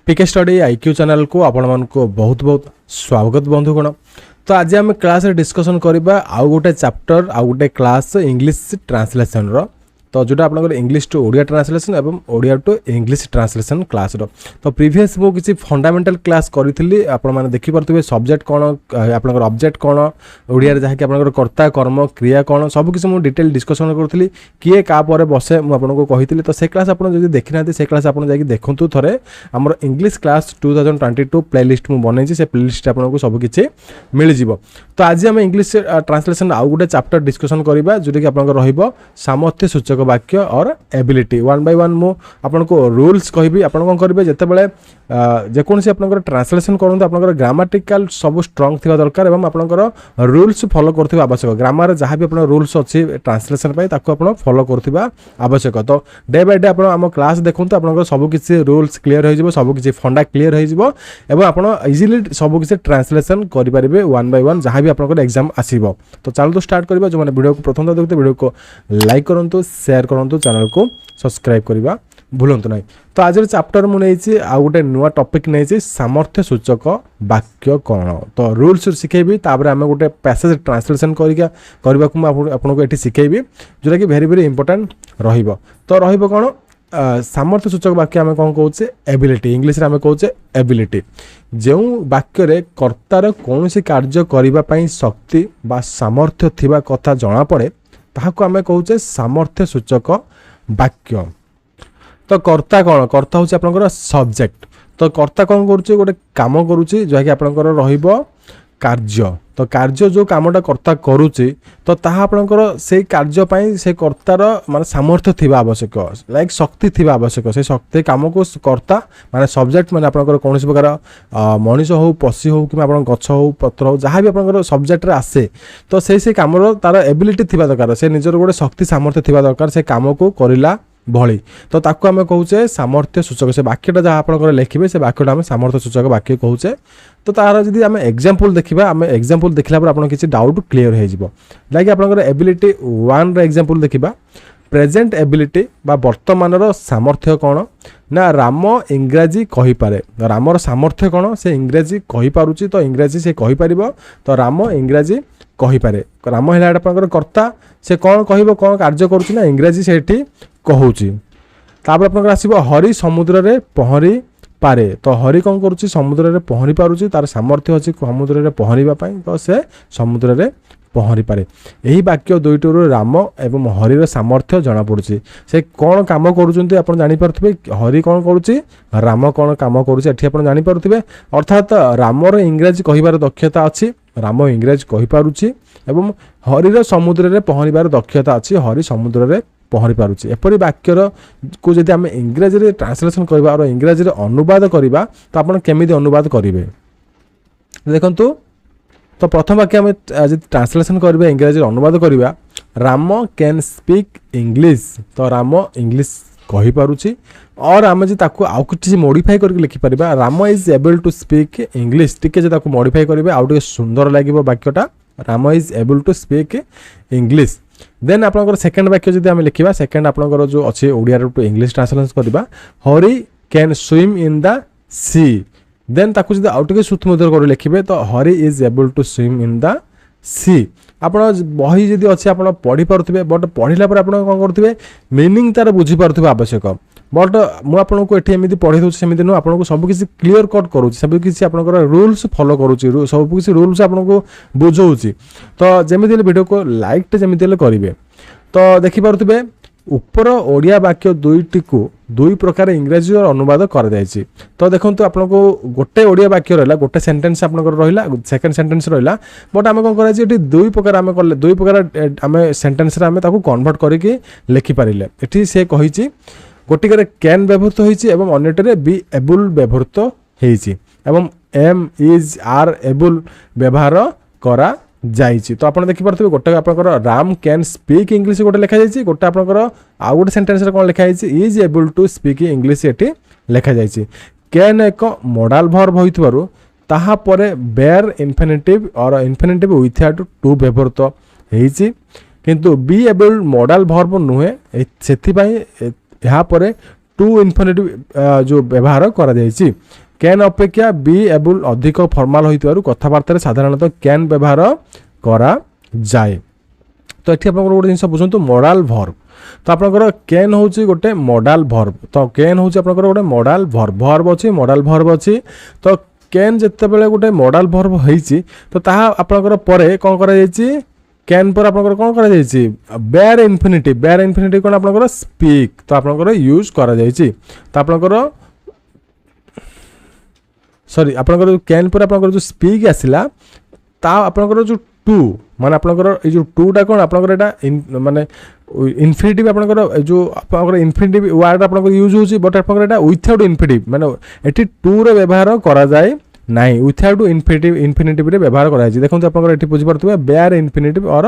पीके study IQ channel को आपण मानको बहुत बहुत स्वागत बंधुगण। तो आज आम क्लास डिस्कसन करबा आउ गोटे चैप्टर आउ गोटे क्लास इंग्लिश ट्रांसलेशन रो। तो जोटा आप इंग्लिश टू ओडिया ट्रांसलेशन एवं Odia to English translation class रो। तो प्रीवियस मु किसी फंडामेंटल क्लास करी आपण माने देखि परथबे सब्जेक्ट कोन आपनकर ऑब्जेक्ट कोन ओडिया रे जहा कि आपनकर कर्ता कर्म क्रिया कोन सब किसी मु डिटेल डिस्कसन करथली किए का परे बसे मु आपनको कहितली। तो से क्लास आपण जदि देखिना से क्लास आपण जाकि देखंतु थरे हमर इंग्लिश क्लास 2022 प्लेलिस्ट मु बनैछि से प्लेलिस्ट आपनको सब किछि मिल जिवो। तो आज हम इंग्लिश ट्रांसलेशन आउ गुटे चैप्टर डिस्कसन करबा जोटा कि आपनकर रहिबो सामर्थ्य सूचक वाक्य और एबिलिटी। वन बाय वन मु आपनको रूल्स कहबी आपण कोन करबे जेते बेले जे कोनसी आपनकर ट्रांसलेशन करंतु आपनकर ग्रामेटिकल सब स्ट्रांग थिबा दरकार एवं आपनकर रूल्स फॉलो करथिबा आवश्यक। ग्रामर जहां भी आपन रूल्स अछि ट्रांसलेशन पय ताको आपण फॉलो करथिबा आवश्यक। तो डे बाय डे आपण हम क्लास देखंतु आपनकर सब किछि रूल्स क्लियर होई जिवो सब किछि फंडा क्लियर होई जिवो एवं आपण इजीली सब किछि ट्रांसलेशन करि परिबे वन बाय वन जहां भी आपनकर एग्जाम आसीबो। तो चलो स्टार्ट करबा। जो माने वीडियो को प्रथम देखते वीडियो को लाइक करंतु शेयर करंतु चैनल को सब्सक्राइब करबा भूलंतु नहीं। तो आज चैप्टर मु नै आ गोटे नुआ टॉपिक नै सामर्थ्य सूचक वाक्य कोन। तो रूल्स सिखेबी तापर हम गोटे पैसेज ट्रांसलेशन करबा को आपनको एठी सिखेबी जोटा कि वेरी वेरी इंपोर्टेंट रहिबो। तो रहिबो कोन सामर्थ्य सूचक वाक्य आम कौन कौचे एबिलिटी इंग्लिश रे आम कौचे एबिलिटी। जो वाक्य रे कर्तार कौन सी कार्य करिबा पई शक्ति बा सामर्थ्य थिबा कथा जणा पड़े ताहाको आम कौचे सामर्थ्य सूचक वाक्य। तो कर्ता कौन कर्ता होची आपनकर सब्जेक्ट। तो कर्ता कौन करूची गोटे काम करूची जो कि आपनकर रहिबो कार्य। तो कार्य जो कामटा कर्ता करूची तो ताहा आपनकर से कार्य पई से कर्तार माने सामर्थ्य थिबा आवश्यक लाइक शक्ति थिबा आवश्यक। से शक्ति काम को कर्ता माने सब्जेक्ट माने आपनकर कोनोसी प्रकार मनीष हो पक्षी हो कि आपन गछ हो पत्र हो जहां भी आपनकर सब्जेक्ट रे आसे तो से कामर तार एबिलिटी थिबा दरकार से निजर गोटे शक्ति सामर्थ्य थिबा दरकार से काम को करिला भली। तो ताको आमे कहूचे सामर्थ्य सूचक। से वाक्यटा जहाँ आपनकर लिखिबे से वाक्यटा आमे सामर्थ्य सूचक वाक्य कहूचे। तो तार जदि आमे एग्जांपल देखिबा आमे एग्जांपल देखला पर आपन किछि डाउट क्लियर हो जिवो। लाइक आपनकर एबिलिटी 1 रे एग्जांपल देखिबा प्रेजेंट एबिलिटी बा वर्तमान रो सामर्थ्य कोन ना राम इंग्रजी कहि पारे। रामर सामर्थ्य कोन से इंग्रजी कहि पारुची। तो इंग्रजी से कहि परिबो तो राम इंग्रजी कहि पारे। राम हेला आपनकर कर्ता से कोन कहिबो कोन कार्य करूची ना इंग्रजी सेठी कहूची। तापर आपनकर आसीबो हरि समुद्र रे पहरी पारे। तो हरि कौन करुच्ची समुद्र रे पहरी पारुची तार सामर्थ्य अछि समुद्र रे पहरिबा पई तो से समुद्र रे पहरी पारे। यही वाक्य दुईटरू राम एवं हरि रो सामर्थ्य जणा पड़ुची। से कौन काम करूचंती आपण जानि पारथबे हरि कौन करूची राम कौन काम करूची एठी आपण जानि पारथबे। अर्थात रामर इंग्रजी कहिबार दक्षता अछि राम इंग्रजी कहि पारुची एवं हरि रो समुद्र रे पहरिबार दक्षता अछि हरि समुद्र रे पहरी पारुची। एपरि वाक्यर को जदि आम इंग्रजी रे ट्रांसलेशन करबा और इंग्रजी रे अनुवाद करबा तो आपण केमिति अनुवाद करिवे देखंतु। तो प्रथम वाक्य आम जदि ट्रांसलेशन करबा इंग्रजी रे अनुवाद करबा राम कैन स्पीक इंग्लिश। तो राम इंग्लिश कहि पारुची और आम जे ताको आउ किछि मॉडिफाई करके लिखि परिबा Ram is able to speak English. टिके जे ताको मॉडिफाई करबे आउ टिके सुंदर लागिबो वाक्यटा Ram is able to speak English. Then आपनकर सेकंड वाक्य जदि आम लिखिबा सेकंड आपनकर जो अछि ओडिया टू इंग्लिश ट्रांसलेशन करबा Hari can swim in the sea. Then ताकु जदि आउ टिके सूक्ष्म कर लिखिबे तो Hari is able to swim in the sea. आपण बही जदि अछि आपण पढि पारुथिबे बट पढिला पर आपण कोन करथिबे मीनिंग तार बुझी पारुथिबे आवश्यक। बट मु आपनको एठी एमिति पढि दउछि सेमिति न आपनको सब किछि क्लियर कट करूछि सब किछि आपनकर रूल्स फॉलो करूछि सब किछि रूल्स आपनको बुझौछि। तो जेमिति वीडियो को लाइक टे जेमिति करिवे। तो देखि पारुथिबे ऊपर ओडिया वाक्य दुईटी को दुई प्रकार इंग्रजी और अनुवाद कर जायछि। तो देखंतु आपनको गोटे ओडिया वाक्य रहला गोटे सेंटेंस आपनकर रहिला सेकंड सेंटेंस रहिला बट आमे कोन करायछि एठी दुई प्रकार आमे करले दुई प्रकार आमे सेंटेंस रे आमे ताको कन्वर्ट करिके लिखि पारिले। एठी से कहिछि गोटिकरे कैन व्यवहृत होईछि एवं अन्यटरे बी एबल व्यवहृत हेइछि एवं एम इज आर एबल व्यवहार करा जाइछि। तो आपण देखि परथबे गोटे आपनकर राम कैन स्पीक इंग्लिश गोटे लिखा जाइछि गोटे आपनकर आ गोटे सेंटेंस रे कोन लिखा जाइछि is able to speak English एठी लिखा जाइछि। कैन एक मॉडल वर्ब होइतबारु ताहा परे बेयर इन्फिनिटिव और इन्फिनिटिव विथआउट टू व्यवहृत हेइछि किंतु बी एबल मॉडल वर्ब नुहे सेथि पई यहाँ पर टू इन्फिनिटिव जो व्यवहार करा जायछि कैन अपेक्षा बी एबल अधिक फॉर्मल होइतिबारु कथाबार्ता साधारणतः कैन व्यवहार करा जाए। तो ये आप गोटे जिन बुझे मॉडल वर्ब तो आपंकर कैन हूँ गोटे मॉडल वर्ब तो कैन हूँ आप गोटे मॉडल वर्ब वर्ब अच्छी मॉडल वर्ब अच्छी तो कैन जिते बड़े गोटे मॉडल वर्ब होती तो ताहा आपंकर परे कौन करा कैन पर आपंकर कौन करा बेयर इन्फिनिटिव कौन आपंकर स्पीक तो आपंकर यूज करा तो आपंकर सॉरी आपंकर कैन पर आपंकर जो स्पीक आसला ता आपंकर जो टू माने आपंकर ये जो टूटा कौन आपंकर एटा माने इन्फिनिटिव आपंकर जो आपंकर इन्फिनिटिव वर्ड आपंकर यूज होची बट आपंकर एटा विथआउट इन्फिनिटिव माने एठी टू रे व्यवहार करा जाए नहीं विथआउट इन्फिनिटिव रे व्यवहार करा जाए। देखो आपंकर एठी बुझी परथुबे बेयर इन्फिनिटिव और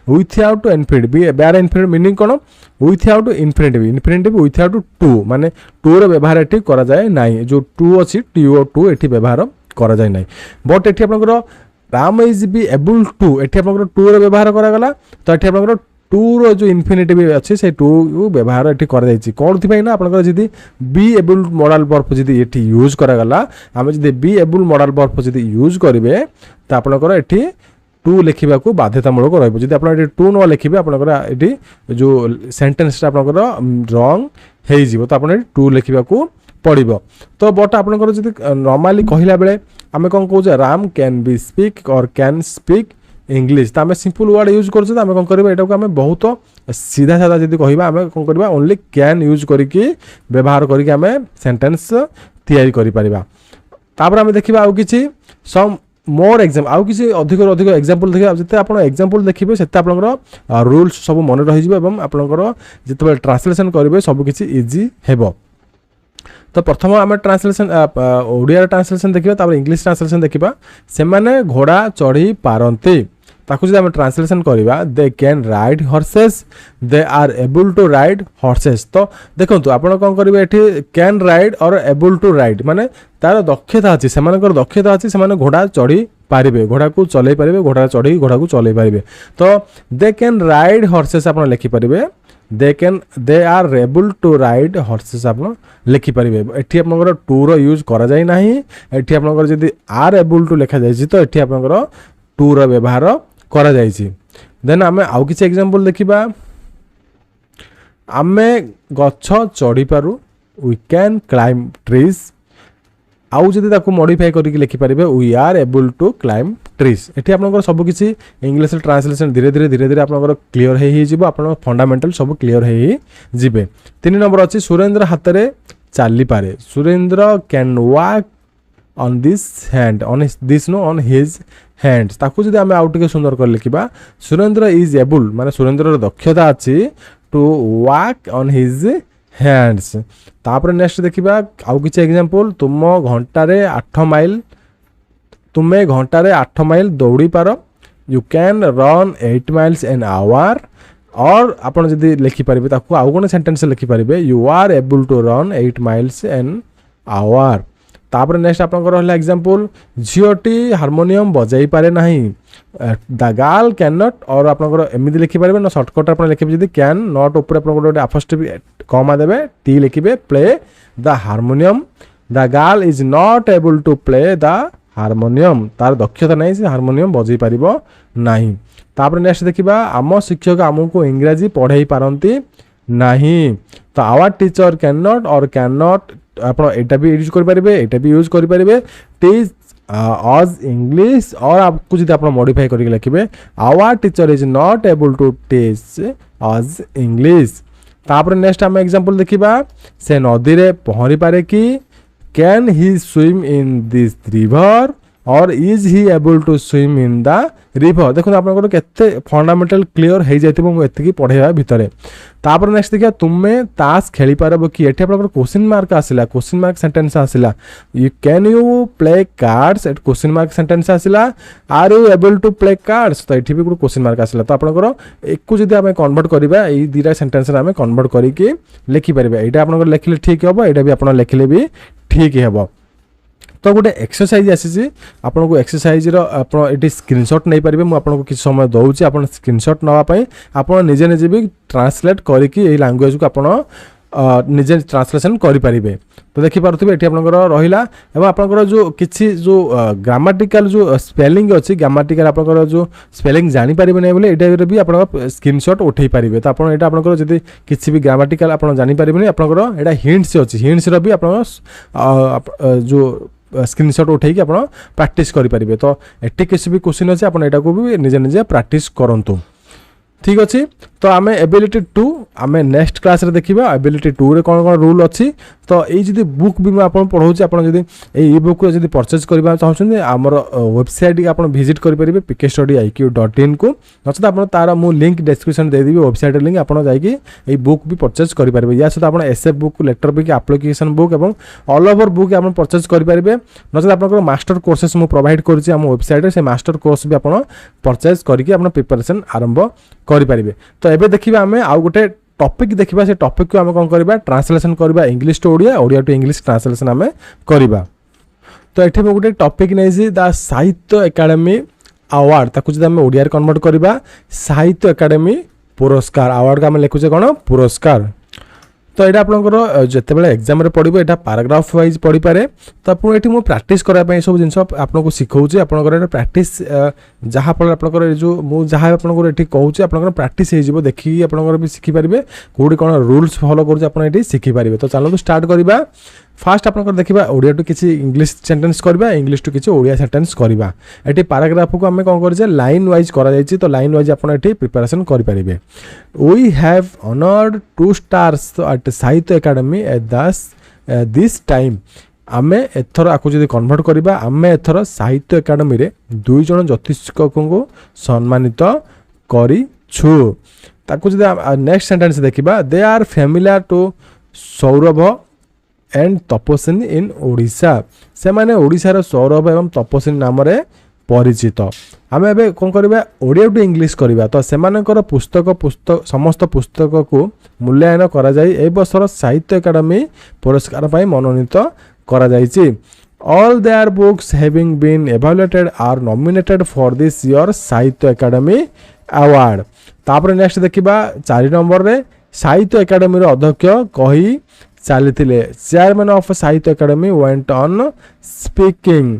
without infinitive bare infinitive meaning कोन विथआउट इन्फिनिटिव विथआउट टू माने टू रे व्यवहार एठी करा जाए नहीं जो टू अछि टू एठी व्यवहार करा जाए नहीं बट एठी आपंकर Ram is be able to एठी आपंकर टू रे व्यवहार करा गला तो एठी आपंकर टू रो जो इन्फिनिटिव अच्छे से टू व्यवहार ये कौन ना आप जी बी एबल मॉडल वर्ब जी ये यूज करागला आम जी बी एबल मॉडल वर्ब जी यूज करेंगे तो आपंकर ये टू लिखा बाध्यतामूलक रही आप टू न लिखे आपंकर ये जो सेंटेंसटा आपंकर रंग हो तो आप टू लिखा पड़ो तो बट आपंकर जी नॉर्मली कहला बेले आम कौन कहे राम कैन बी स्पीक और कैन स्पीक इंग्लिश तो आम सिंपल वर्ड यूज कर कौन करवा यहाँ आम बहुत सीधा साधा जी कहवा आम कौन करवा ओनली कैन यूज करके व्यवहार करके आम सेंटेंस तैयारी करा आम देखा आउ कि सम मोर एग्जाम आउ किसी अधिक अधिक एग्जांपल देखिए जिते आप एग्जांपल देखिए से आपंकर रूल्स सब मन रही आपंकर जिते ट्रांसलेशन करेंगे सबकि इजी हेब। तो प्रथम आम ट्रांसलेशन ओडिया ट्रांसलेशन देखा इंग्लिश ट्रांसलेशन देखा से माने घोड़ा चढ़ी पारती ताकू जब ट्रांसलेशन करवा they can ride horses they are able to ride horses तो देखो आप कौन करेंगे ये कैन राइड और एबल टू राइड माने तार दक्षता अच्छी से दक्षता अच्छी से घोड़ा चढ़ी पारे घोड़ा को चलई पारे घोड़ा चढ़ी घोड़ा को चलई पारे तो दे कैन राइड हॉर्सेस आप लिखिपारे they are able to ride horses आप लिखिपारे ये आपंकर टू रो यूज करा जाए ना ये आपंकर जब आर एबल टू लिखा जाए तो ये आपंकर टू रो व्यवहार करा जाइछि। देन आमे आउ किछि एग्जांपल देखिबा आमे गछ चढ़ी पारू वी कैन क्लाइम ट्रीज आउ जदि ताकू मॉडिफाई करके लिखि पारिबे we are able to climb trees एठी आपनकर सब किछि इंग्लिश ट्रांसलेशन धीरे धीरे आपनकर क्लियर हे जिवो आपन फंडामेंटल सब क्लियर हे जिवे। 3 नंबर अछि सुरेंद्र हातरे चाली पारे Surendra can walk on this hand on this know on his hands ताकू जदि आमे आउ टिके सुंदर कर लिखिबा सुरेंद्र इज एबल माने सुरेंद्र दक्षता अछि to walk on his hands. तापर नेक्स्ट देखिबा आउ किछि एग्जांपल तुमे घंटारे 8 माइल दौड़ी पार you can run 8 miles an hour और आपण जदि लिखि पारिबे ताकू आउ कोन सेंटेंस लिखि पारिबे you are able to run 8 miles an hour. तापर नेक्स्ट आपंकर है एग्जांपल झीटी हारमोनियम बजाई पारे नहीं द गर्ल कैन नॉट और आपंकर एमती लिखिपारे ना सर्टकट आप लिखे जब कैन नॉट उपर आप गोटे अपोस्ट्रोफी कमा देवे टी लिखे play the harmonium the girl is not able to play the harmonium तार दक्षता नहीं से हारमोनियम बजाई पार नहीं। तापर नेक्स्ट देखा आम शिक्षक आमको इंग्राजी पढ़ाई पारती नहीं तो आवर टीचर कैन नॉट और कैन नॉट आप भी यूज करेंगे यहाँ भी यूज करेंगे टीच अज इंग्लिश और आपको जब आप मॉडिफाई करके लिखे our teacher is not able to teach us English. तापर नेक्स्ट आम एग्जांपल देखा से नदी रे पहरी पारे कि can he swim in this river or is he able to swim in the river देखो आपको केते फंडामेंटल क्लियर हो जाती पढ़ाई भितर। तापर नेक्स्ट देखिए तुम्हें ताश खेली पारब कि ये क्वेश्चन मार्क आसला क्वेश्चन मार्क सेंटेंस आसला you can you play cards at question mark sentence आसला are you able to play cards तो ये भी गोटे क्वेश्चन मार्क आसला तो आपंकर एक जब आम कन्वर्ट करवा ये दुटा सेंटेंस आम कन्वर्ट करके लिखिपारे यहाँ आप लिखले ठीक हम यहाँ भी आप लिखले भी ठीक हम। तो गोटे एक्सरसाइज आसी आपको एक्सरसाइज ये स्क्रीनशॉट नहीं पारे मुझे किसी समय दूसरी आप स्क्रीनशॉट नापी आप निजे निजे भी ट्रांसलेट करके लैंग्वेज को आप निजे ट्रांसलेशन करें। तो देखिपे ये आपंकर रहा एवं आपंकर जो किसी जो ग्रामाटिकल जो स्पेलिंग अच्छी ग्रामाटिकल आपंकर जो स्पेलिंग जानीपर ना बोले ये भी आप स्क्रीनशॉट उठे पारे। तो आपंकर जब किसी भी ग्रामाटिकल आप जानीपर आपंकर यहाँ हिंट्स अच्छी हिंट्स भी आप जो स्क्रीनशॉट उठेकी आप प्रैक्टिस करेंगे। तो ये किसी भी क्वेश्चन अच्छे आप भी निजे निजे प्रैक्टिस करूँ। ठीक अच्छे तो आम एबिलिटी 2 आम नेक्स्ट क्लास रे देखा एबिलिटी 2 रे कौन कौन रूल अच्छी। तो ये बुक भी मुझे पढ़ाऊँ आपड़ी ई बुक को जब परचेज करना चाहते आमर वेबसाइट आप भिजिट करेंगे pkstudy.iq.in को नचेत आप तार मु लिंक डिस्क्रिप्शन देदेवी वेबसाइट लिंक आप जाकि बुक भी परचेज करेंगे। या सहित आप SF book letter book application book और ऑल ओवर बुक आप परचेज करेंगे। नचेत आप मास्टर कोर्सेस मुझे प्रोवाइड करुँच आम वेबसाइट से मास्टर कोर्स भी आप परचेज करके प्रिपरेशन आरंभ करेंगे। तो एबे देखिबा हमें आउ गोटे टॉपिक देखिबा से टॉपिक को हमें कौन करबा ट्रांसलेशन करबा English to Odia Odia to English translation हमें करबा। तो एठे में गोटे टॉपिक नै जे द साहित्य एकेडमी अवार्ड ताकु जदि हमें ओडिया रे कन्वर्ट करबा साहित्य एकेडमी पुरस्कार अवार्ड का हमें लिखुचे कोन पुरस्कार। तो यहाँ आपंकर जिते बड़े एग्जाम पढ़ो यहाँ पाराग्राफ वाइज पढ़ी पारे। तो आपको ये प्रैक्टिस करने सब जिन आपको शिखाऊँ आप प्रैक्टिस जहाँफल आपंकर जो मुझे जहाँ आपको ये कहूँ आप प्रैक्टिस हो देखिए आप भी शिखिपारे कौटी कौन रूल्स फॉलो कर शिखिपारे। तो चलो स्टार्ट करवा। फास्ट आप देखा ओडिया टू किसी इंग्लिश सेंटेंस करवा इंग्लिश टू किसी ओडिया सेंटेंस करवा। ये पाराग्राफ को आम कौन कर लाइन वाइज कर तो लाइन वाइज आप प्रिपरेशन करेंगे। We have honoured 2 stars at Sahitya Akademi at this time आमे एथर आपको जब कन्वर्ट करवा आमे एथर साहित्य एकेडमी रे 2 जन ज्योतिषक को सम्मानित करिछु। ताकू जब नेक्स्ट सेंटेंस देखा they are familiar to Saurabh and Tapaswini in Odisha से माने ओडिशार सौरभ एवं तपस्विनी नाम रे परिचित। आम ए कौन करवा ओडिया टू इंग्लिश करवा। तो से पुस्तक समस्त पुस्तक को मूल्यांकन करा जाय ए वर्षर साहित्य एकेडमी पुरस्कार पाई मनोनीत करा जायछि। All their books having been evaluated are nominated for this year Sahitya Akademi award. तापर नेक्स्ट देखिबा 4 नंबर रे साहित्य एकेडमी रो अध्यक्ष कही चली चेयरमैन ऑफ साहित्य एकेडमी वेंट ऑन स्पीकिंग।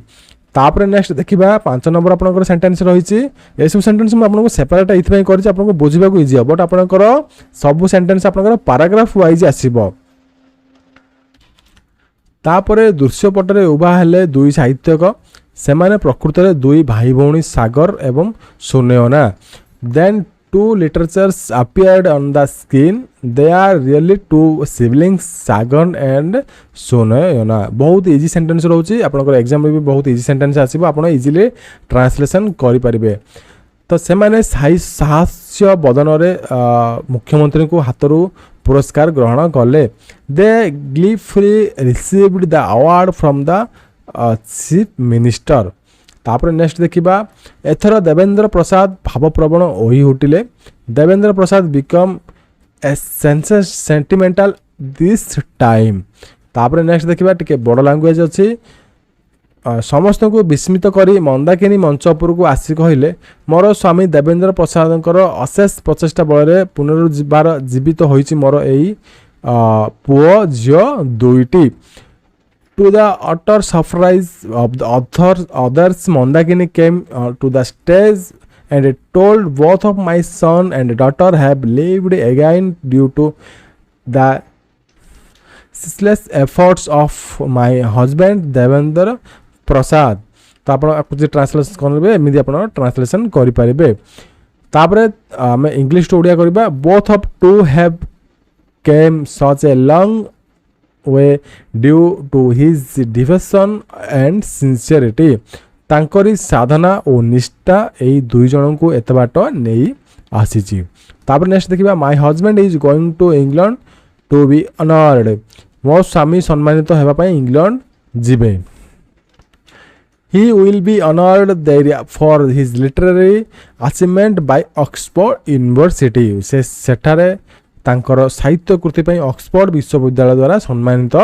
तापर नेक्स्ट देखिबा 5 नंबर आपनकर सेंटेंस रही ये सब सेंटेंस मैं आपको सेपरेट इथि करी आपको बुझिबा को इजी बट आपनकर सब सेंटेंस आपनकर पैराग्राफ वाइज आसीबो। तापर दृश्य पटरे उभा हेले 2 साहित्यक से माने प्रकृत में 2 भाई भौणी सागर एवं Sunayana. Then 2 literatures appeared on the screen. They are really 2 siblings Sagan and Sunayana। बहुत इजी सेंटेंस रोचे आपनकर एग्जाम में भी बहुत इजी सेंटेंस आसीबो आपण इजीली ट्रांसलेशन करि परिबे। तो से माने साहस्य बदन रे मुख्यमंत्री को हाथरू पुरस्कार ग्रहण कले। They gleefully received the award from the chief minister. तापर नेक्स्ट देखिबा एथर देवेंद्र प्रसाद भावप्रवण होई उठिले। Devendra Prasad become a sentimental this time. तापर नेक्स्ट देखिबा टिके बड़ लैंग्वेज अच्छी समस्त को विस्मित करी मंदाकिनी मंच उपर को आसी कहले मोर स्वामी देवेंद्र प्रसादंकर अशेष प्रचेष्टा बल पुनरुज्जीवार जीवित होइछि मोर एई पुओ झियो दुईटी। To the utter surprise of the others, Mandakini came to the stage and told both of my son and daughter have lived again due to the ceaseless efforts of my husband Devendra Prasad। तो आप translation करेंगे एमती आप translation करेंगे। तापर आम English to Odia करवा both of to have came such a long way due to his devotion and sincerity. तांकरी साधना और निष्ठा यही 2 जन को एत बाट नहीं आसी। तापर नेक्स्ट देखिबा my husband is going to England to be honoured. मो स्वामी सम्मानित हेबा पई इंग्लैंड जिबे। He will be honoured there for his literary achievement by Oxford University. से सेठारे तांकर साहित्य कृति पई ऑक्सफोर्ड विश्वविद्यालय द्वारा सम्मानित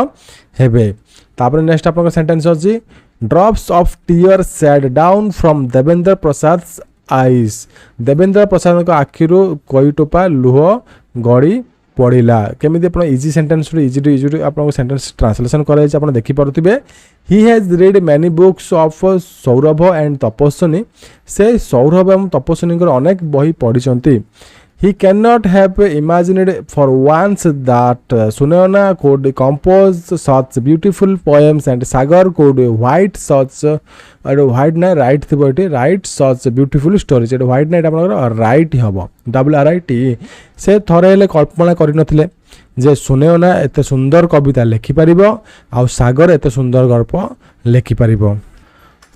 हेबे। तापर नेक्स्ट आपन सेंटेंस अछि drops of tear shed down from Devendra Prasad eyes. Devendra Prasad को आखिरु कई टोपा लुह गड़ी पढ़िला केमी आप easy sentence easy to easy आप सेंटेंस ट्रांसलेशन कर देखी पारे he has read many books of Saurabh and Tapaswini से सौरभ एवं तपस्विनी अनेक बही पढ़ी He cannot have imagined for once that Sunayana could compose such beautiful poems and Sagar could write such beautiful stories. White night आपनकर write हबो WRITE से थरे हेले कल्पना करि नथिले जे सुनयना एते सुंदर कविता लिखि परिबो आ सागर एते सुंदर गल्प लिखि परिबो।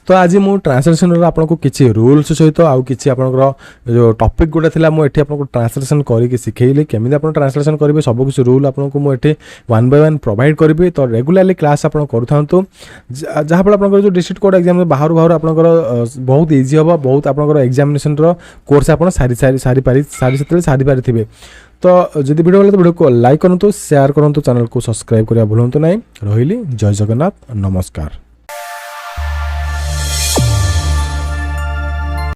तो आज मु ट्रांसलेशन आपको किसी रूल्स सहित आउ कि आपंकर जो टॉपिक गुड़ा थी मुझे आपको ट्रांसलेशन करके शिखेली केमी आप ट्रांसलेशन करेंगे सब किसी रूल आपको मुझे 1 by 1 प्रोवाइड करी। तो रेगुलाली क्लास आप करूँ जहाँफल आप जो डिस्ट्रिक्ट कोड एग्जाम बाहर बाहर आपंकर बहुत इजी हम बहुत आपंकर एग्जामिनेशन कोर्स आप सारी पारे। तो जब वीडियो भले तो वीडियो को लाइक करूँ शेयर करूँ चैनल को सब्सक्राइब करने भूलु ना। रही जय जगन्नाथ नमस्कार।